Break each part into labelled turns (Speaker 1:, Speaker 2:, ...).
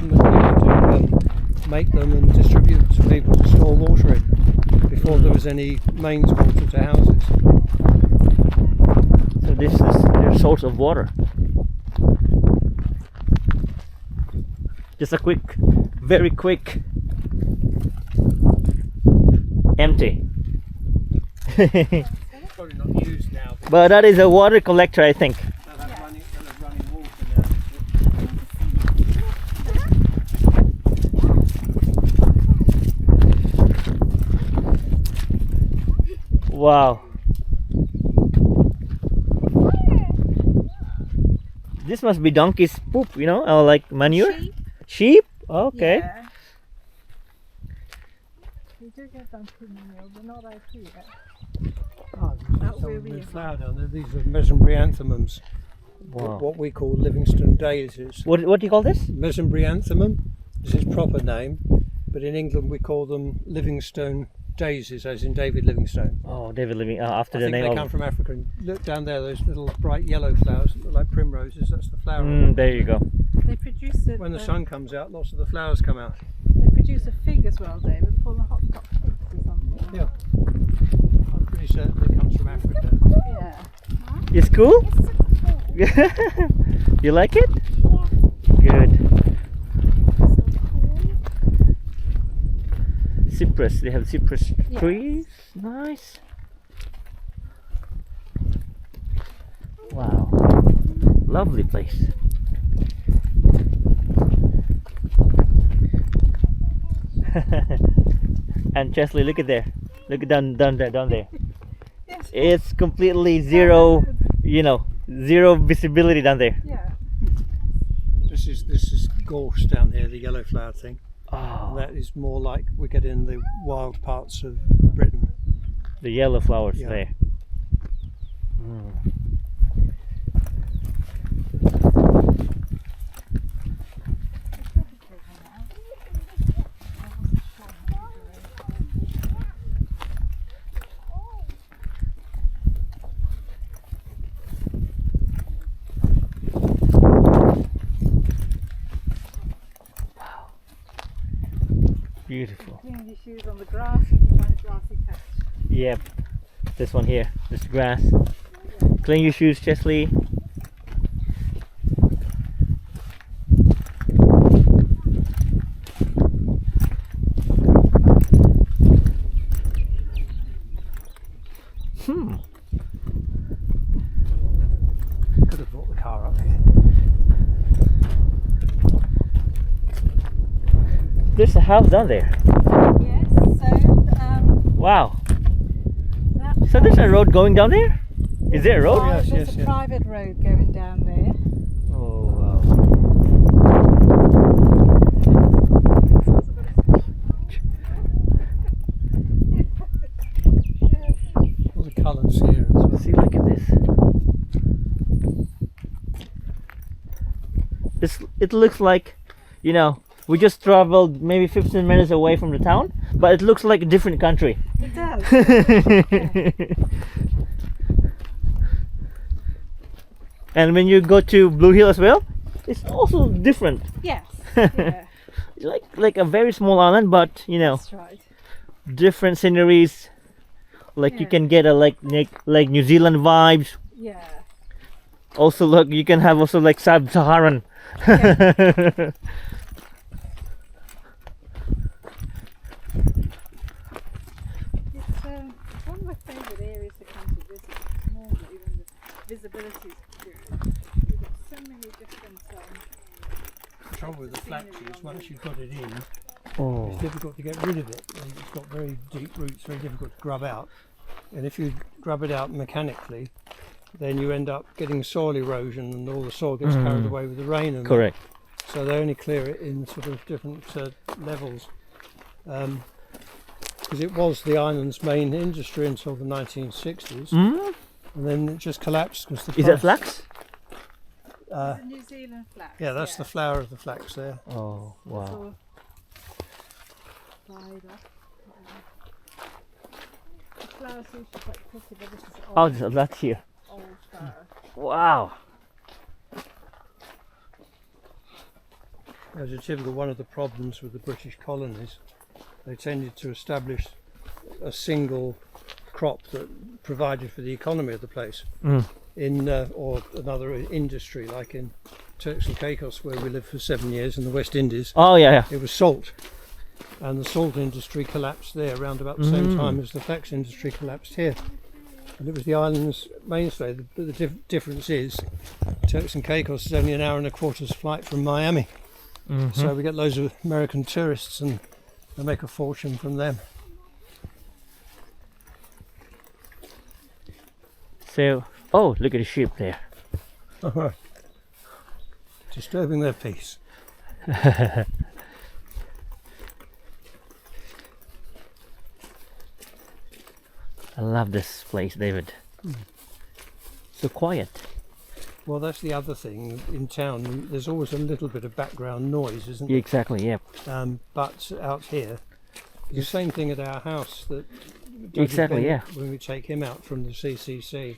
Speaker 1: government used to make them and distribute them to people to store water in before there was any mains water to houses.
Speaker 2: So this is their source of water. Just a quick, very quick, empty.
Speaker 1: Probably not used now.
Speaker 2: But that is a water collector, I think.
Speaker 1: They'll have running water now.
Speaker 2: Wow. This must be donkey's poop, you know, or like manure?
Speaker 3: Sheep.
Speaker 2: Sheep? Okay.
Speaker 3: Yeah. We do get donkey manure, but not out here.
Speaker 1: Oh,
Speaker 3: Not where
Speaker 1: there's
Speaker 3: we
Speaker 1: some
Speaker 3: are.
Speaker 1: flower down there. These are mesembryanthemums.
Speaker 2: Wow.
Speaker 1: What we call Livingstone daisies.
Speaker 2: What do you call this?
Speaker 1: Mesembryanthemum is its proper name, but in England we call them Livingstone daisies, as in David Livingstone.
Speaker 2: Oh, David Living, after
Speaker 1: I
Speaker 2: the
Speaker 1: think
Speaker 2: name
Speaker 1: they
Speaker 2: of...
Speaker 1: come from Africa. And look down there, those little bright yellow flowers that look like primroses. That's the flower.
Speaker 2: there you go.
Speaker 3: They produce it.
Speaker 1: When the sun comes out, lots of the flowers come out.
Speaker 3: They produce a fig as well, David. Called the hot top figs or something.
Speaker 1: Yeah. I'm pretty certain it comes from Africa.
Speaker 3: Yeah.
Speaker 2: It's cool? You like it? Good. Cypress, they have cypress trees. Nice. Wow. Lovely place. And Chesley, look at there. Look down there.
Speaker 3: Yes.
Speaker 2: It's completely zero, you know, zero visibility down there.
Speaker 3: Yeah.
Speaker 1: This is gorse down here, the yellow flower thing.
Speaker 2: Oh,
Speaker 1: And that is more like we get in the wild parts of Britain.
Speaker 2: the yellow flowers
Speaker 1: Yeah.
Speaker 2: there. Mm. Beautiful.
Speaker 3: Clean your shoes on the grass and you find a grassy patch.
Speaker 2: Yep. This one here. This grass. Clean your shoes, Chesley.
Speaker 1: Could have brought the car up here.
Speaker 2: There's a house down there.
Speaker 3: Yes, so
Speaker 2: Wow.
Speaker 3: that
Speaker 2: So there's a road going down there? Is there a road?
Speaker 1: Yes,
Speaker 3: there's
Speaker 1: yes,
Speaker 3: a
Speaker 1: yes.
Speaker 3: private road going down there.
Speaker 2: Oh wow.
Speaker 1: All the colours here as well.
Speaker 2: See, look at this. It looks like, you know, we just traveled maybe 15 minutes away from the town, but it looks like a different country.
Speaker 3: It does.
Speaker 2: And when you go to Blue Hill as well, it's also different.
Speaker 3: Yes. Yeah,
Speaker 2: Like a very small island, but you know,
Speaker 3: that's right.
Speaker 2: different sceneries. Like you
Speaker 3: Yeah.
Speaker 2: can get a like New Zealand vibes.
Speaker 3: Yeah.
Speaker 2: Also, look, you can have also like sub-Saharan.
Speaker 3: It's one of my favourite areas to come to visit. Normally, when the visibility is good. We've got so many different.
Speaker 1: The trouble with the flax is once you've got it in,
Speaker 2: Oh.
Speaker 1: it's difficult to get rid of it. And it's got very deep roots, very difficult to grub out. And if you grub it out mechanically, then you end up getting soil erosion and all the soil gets carried away with the rain. And
Speaker 2: Correct.
Speaker 1: so they only clear it in sort of different levels. Because it was the island's main industry until the 1960s,
Speaker 2: Mm?
Speaker 1: and then it just collapsed because the
Speaker 2: Is that flax?
Speaker 3: The New Zealand flax.
Speaker 1: Yeah, that's the flower of the flax there.
Speaker 2: Oh, wow.
Speaker 3: All dried up. The flowers usually quite pretty, but this is
Speaker 2: Oh,
Speaker 3: old,
Speaker 2: there's a lot here.
Speaker 3: old flower.
Speaker 2: Wow.
Speaker 1: As a typical one of the problems with the British colonies, they tended to establish a single crop that provided for the economy of the place. In or another industry, like in Turks and Caicos, where we lived for 7 years in the West Indies.
Speaker 2: Oh yeah.
Speaker 1: It was salt, and the salt industry collapsed there around about the same time as the flax industry collapsed here. And it was the island's mainstay. The difference is Turks and Caicos is only an hour and a quarter's flight from Miami. So we get loads of American tourists and they make a fortune from them.
Speaker 2: So, oh, look at the sheep there.
Speaker 1: Disturbing their peace.
Speaker 2: I love this place, David. So quiet.
Speaker 1: Well, that's the other thing in town. There's always a little bit of background noise, isn't there?
Speaker 2: Exactly, yeah.
Speaker 1: But out here, the same thing at our house. That
Speaker 2: Exactly, yeah.
Speaker 1: When we take him out from the CCC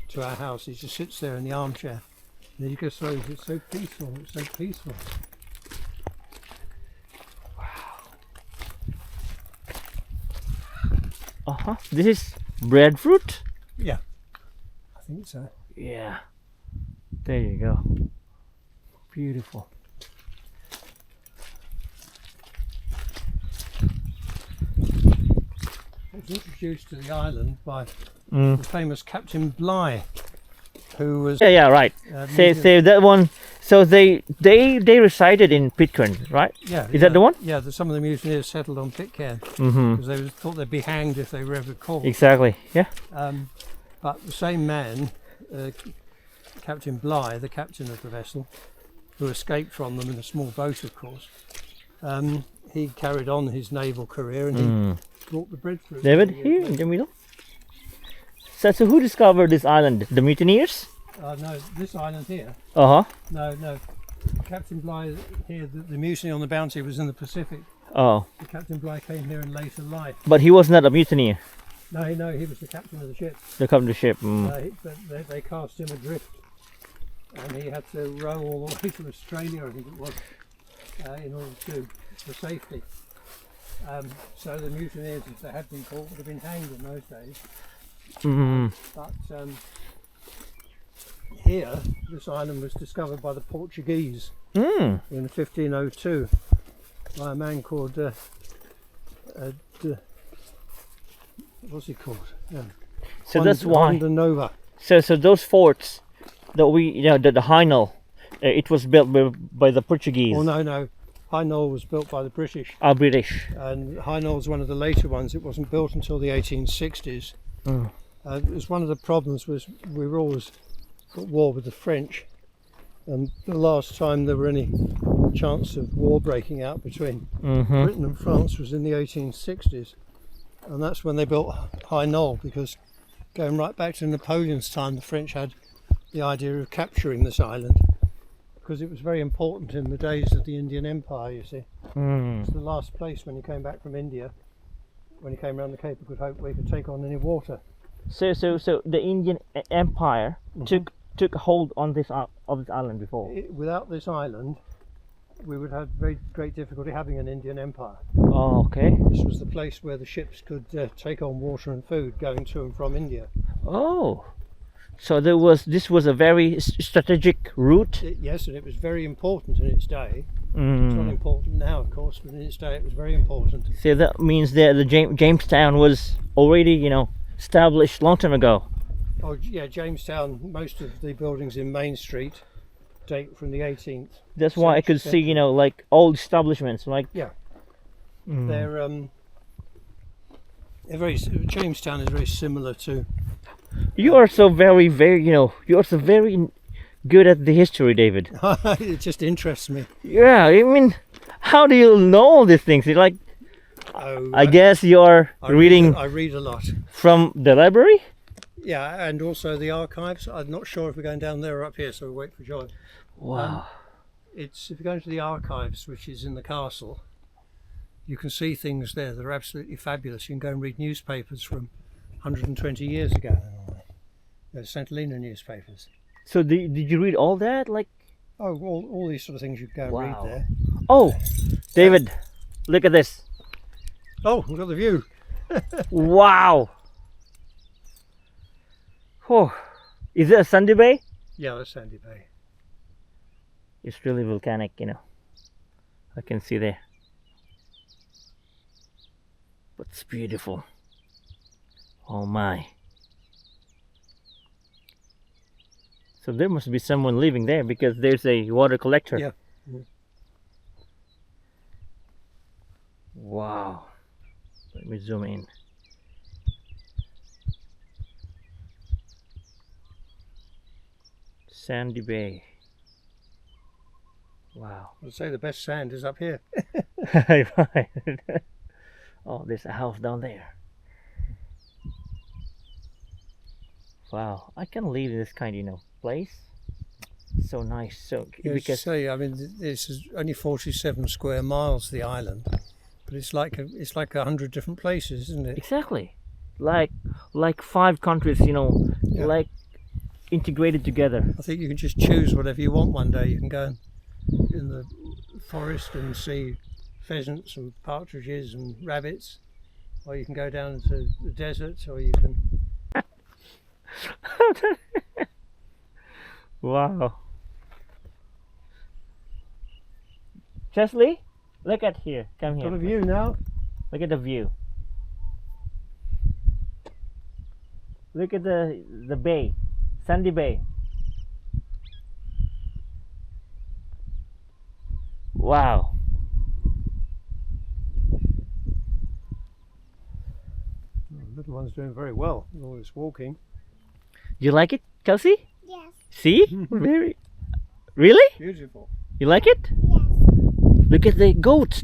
Speaker 1: to our house, he just sits there in the armchair. And he just says, "It's so peaceful. It's so peaceful."
Speaker 2: This is breadfruit?
Speaker 1: Yeah, I think so.
Speaker 2: Yeah. There you go. Beautiful.
Speaker 1: I was introduced to the island by the famous Captain Bligh, who was
Speaker 2: Yeah, right. Say that one. So they resided in Pitcairn, right?
Speaker 1: yeah,
Speaker 2: Is that the one?
Speaker 1: Yeah, some of the mutineers settled on Pitcairn
Speaker 2: Mm-hmm.
Speaker 1: because they thought they'd be hanged if they were ever caught.
Speaker 2: Exactly. Yeah.
Speaker 1: But the same man, Captain Bligh, the captain of the vessel, who escaped from them in a small boat, of course, he carried on his naval career and he brought the breadfruit.
Speaker 2: David, here in the middle. So who discovered this island? The mutineers?
Speaker 1: No, this island here.
Speaker 2: Uh-huh.
Speaker 1: No. Captain Bligh here, the mutiny on the Bounty was in the Pacific.
Speaker 2: Oh.
Speaker 1: The Captain Bligh came here in later life.
Speaker 2: But he was not a mutineer.
Speaker 1: No, he was the captain of the ship.
Speaker 2: The captain of the ship.
Speaker 1: But they cast him adrift, and he had to row all the way to Australia, I think it was, in order for safety. So the mutineers, if they had been caught, would have been hanged in those days. But here, this island was discovered by the Portuguese in 1502 by a man called what's he called?
Speaker 2: So that's why.
Speaker 1: Nova.
Speaker 2: So those forts that the High Knoll, it was built by the Portuguese.
Speaker 1: Oh no. High Knoll was built by the British.
Speaker 2: British.
Speaker 1: And High Knoll was one of the later ones. It wasn't built until the 1860s. It was one of the problems was we were always at war with the French, and the last time there were any chance of war breaking out between Britain and France was in the 1860s, and that's when they built High Knoll, because going right back to Napoleon's time, the French had the idea of capturing this island because it was very important in the days of the Indian Empire, you see. It's the last place when you came back from India, when you came around the Cape of Good Hope, where you could take on any water.
Speaker 2: So the Indian Empire took hold on this island before.
Speaker 1: Without this island, we would have very great difficulty having an Indian Empire.
Speaker 2: Oh, okay.
Speaker 1: This was the place where the ships could take on water and food going to and from India.
Speaker 2: Oh, so this was a very strategic route.
Speaker 1: Yes, and it was very important in its day. It's not important now, of course, but in its day it was very important.
Speaker 2: So that means that the Jamestown was already, established long time ago.
Speaker 1: Oh yeah, Jamestown, most of the buildings in Main Street date from the 18th.
Speaker 2: That's why I could see, like old establishments, like
Speaker 1: they're Jamestown is very similar to.
Speaker 2: You are so very, you are so very good at the history, David.
Speaker 1: It just interests me.
Speaker 2: Yeah, I mean, how do you know all these things? You're like, I guess you're reading.
Speaker 1: I read a lot
Speaker 2: from the library.
Speaker 1: Yeah, and also the archives. I'm not sure if we're going down there or up here, so we'll wait for John.
Speaker 2: Wow.
Speaker 1: If you go to the archives, which is in the castle, you can see things there that are absolutely fabulous. You can go and read newspapers from 120 years ago. St. Helena newspapers.
Speaker 2: So did you read all that? Like,
Speaker 1: all these sort of things you can go and read there.
Speaker 2: Oh, David, look at this.
Speaker 1: Oh, we've got the view.
Speaker 2: Wow. Oh, is it a sandy bay?
Speaker 1: Yeah, that's Sandy Bay.
Speaker 2: It's really volcanic, you know. I can see there. But it's beautiful. Oh my. So there must be someone living there because there's a water collector.
Speaker 1: Yeah.
Speaker 2: Wow. Let me zoom in. Sandy Bay. Wow.
Speaker 1: I'd say the best sand is up here.
Speaker 2: Right. Oh, there's a house down there. Wow, I can live in this kind, you know, place. So nice. So
Speaker 1: Yeah,
Speaker 2: because
Speaker 1: say, I mean, this is only 47 square miles, the island, but it's like 100 different places, isn't it?
Speaker 2: exactly, like 5 countries, you know,
Speaker 1: Yeah.
Speaker 2: like integrated together.
Speaker 1: I think you can just choose whatever you want one day. You can go in the forest and see pheasants and partridges and rabbits, or you can go down to the desert, or you can...
Speaker 2: Wow. Chesley, look at here. Come here.
Speaker 1: Got a view now.
Speaker 2: Look at the view. Look at the bay, Sandy Bay. Wow.
Speaker 1: The little one's doing very well with all this walking.
Speaker 2: Do you like it, Kelsey?
Speaker 4: Yes.
Speaker 2: See? Very. Really?
Speaker 1: Beautiful.
Speaker 2: You like it?
Speaker 4: Yes.
Speaker 2: Look at the goats,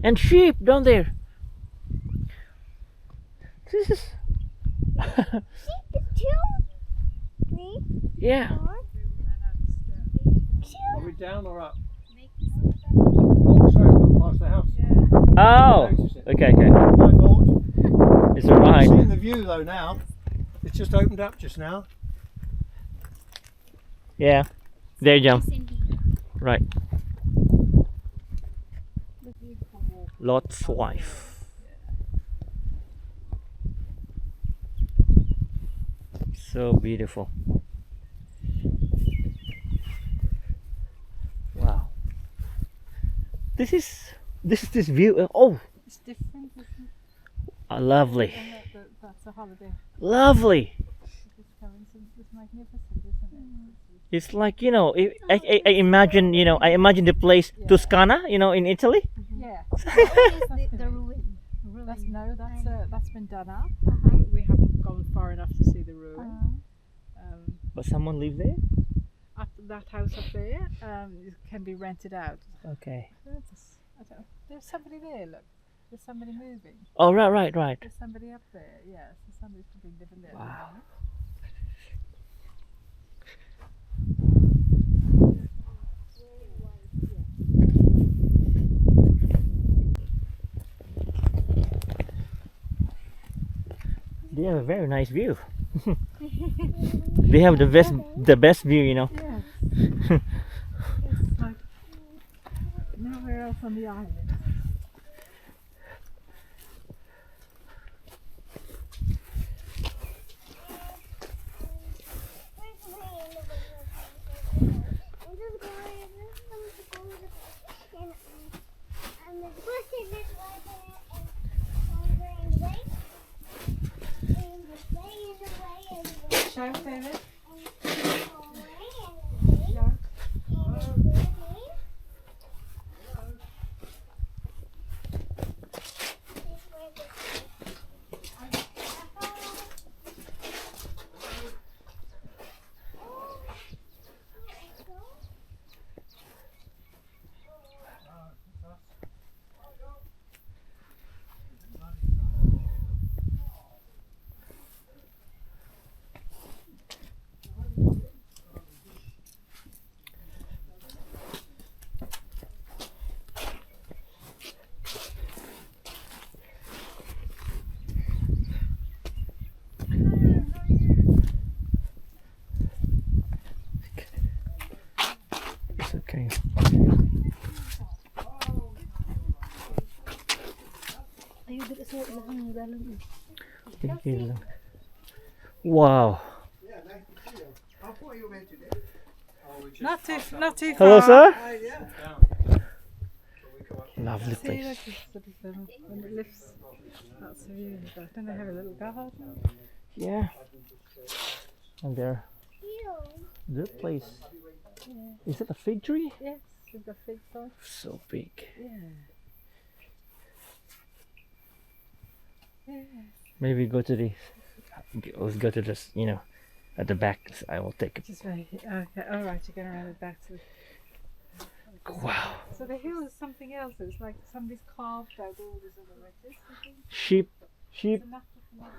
Speaker 2: and sheep down there. This is.
Speaker 4: See the 2, 3,
Speaker 2: Yeah.
Speaker 4: 4,
Speaker 1: Are we down or up? Oh, sorry, we've gone past the house.
Speaker 2: Oh.
Speaker 1: Notice it.
Speaker 2: Okay.
Speaker 1: My fault.
Speaker 2: It's alright.
Speaker 1: Seeing the view though now. It's just opened up just now.
Speaker 2: Yeah. There you go. Right. Lot's wife. So beautiful. Wow. This view. Oh,
Speaker 3: It's different, isn't it?
Speaker 2: lovely.
Speaker 3: And that's a holiday.
Speaker 2: Lovely.
Speaker 3: This coincidence is magnificent, isn't it?
Speaker 2: It's like, you know, I imagine, you know, I imagine the place Toscana, you know, in Italy.
Speaker 3: Yeah.
Speaker 4: the ruin.
Speaker 3: That's been done up.
Speaker 4: Uh-huh.
Speaker 3: We haven't gone far enough to see the ruin.
Speaker 2: But someone lives there?
Speaker 3: Up that house up there it can be rented out.
Speaker 2: Okay.
Speaker 3: There's somebody there. Look, there's somebody moving.
Speaker 2: Oh, right.
Speaker 3: There's somebody up there. Yeah, so somebody's probably living there.
Speaker 2: Wow. They have a very nice view. They have the best view, you know.
Speaker 3: Yeah. It's like nowhere else on the island. Shout, David. Shout.
Speaker 4: Ayun, dito sa ilahan ng dalan.
Speaker 2: Tigil lang. Wow.
Speaker 3: Not too far.
Speaker 2: Hello, sir. Lovely
Speaker 3: See,
Speaker 2: place.
Speaker 3: look, it's sort of, when it lifts, that's the view. Don't they have a little garden?
Speaker 2: Yeah. And there,
Speaker 4: Ew.
Speaker 2: the place.
Speaker 3: Yeah.
Speaker 2: Is it a fig tree?
Speaker 3: Yes, we've got figs on.
Speaker 2: So big.
Speaker 3: Yeah. Yeah.
Speaker 2: Maybe go to the. Let's go to this. At the back. I will take it.
Speaker 3: Just right here. Okay, alright, you're going around the back to the...
Speaker 2: Wow.
Speaker 3: So the hill is something else. It's like somebody's carved out all these other letters, I think.
Speaker 2: Sheep.
Speaker 3: It's enough to come out.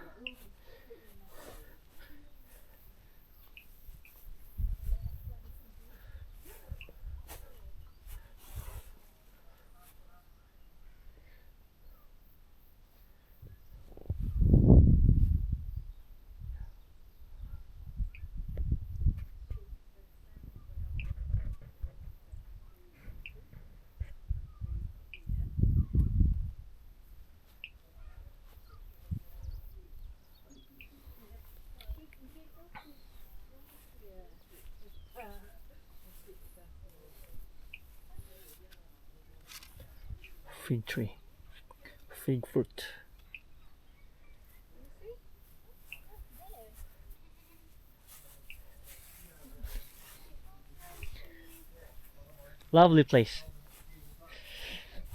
Speaker 2: Fig tree. Fig fruit. Lovely place.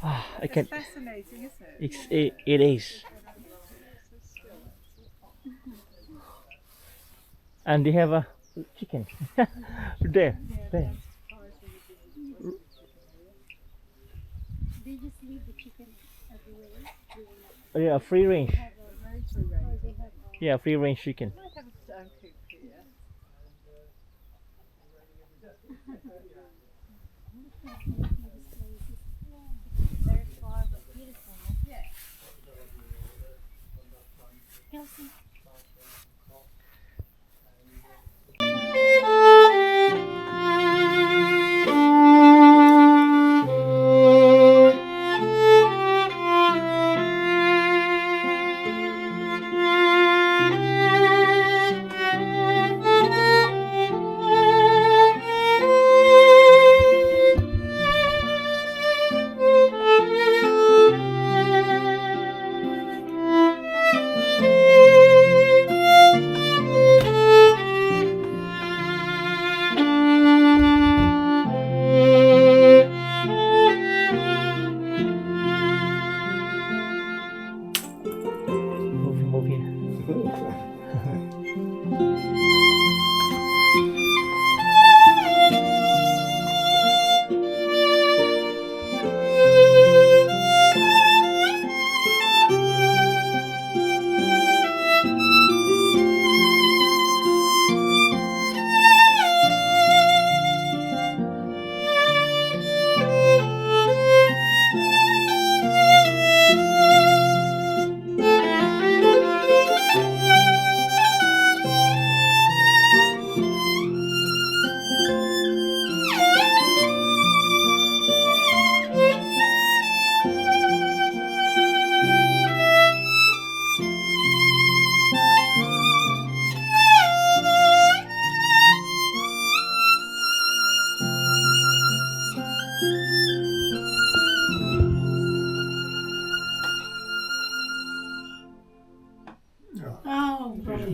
Speaker 2: I can.
Speaker 3: It's fascinating, isn't it?
Speaker 2: It is. And they have a chicken. There.
Speaker 4: They just leave the chicken everywhere.
Speaker 2: Oh, yeah, free range.
Speaker 3: Have a rotary range.
Speaker 4: They have
Speaker 2: Yeah, free range chicken.
Speaker 3: Might have a stone coop here.
Speaker 4: very far but beautiful.
Speaker 3: Yeah.
Speaker 4: Helsinki.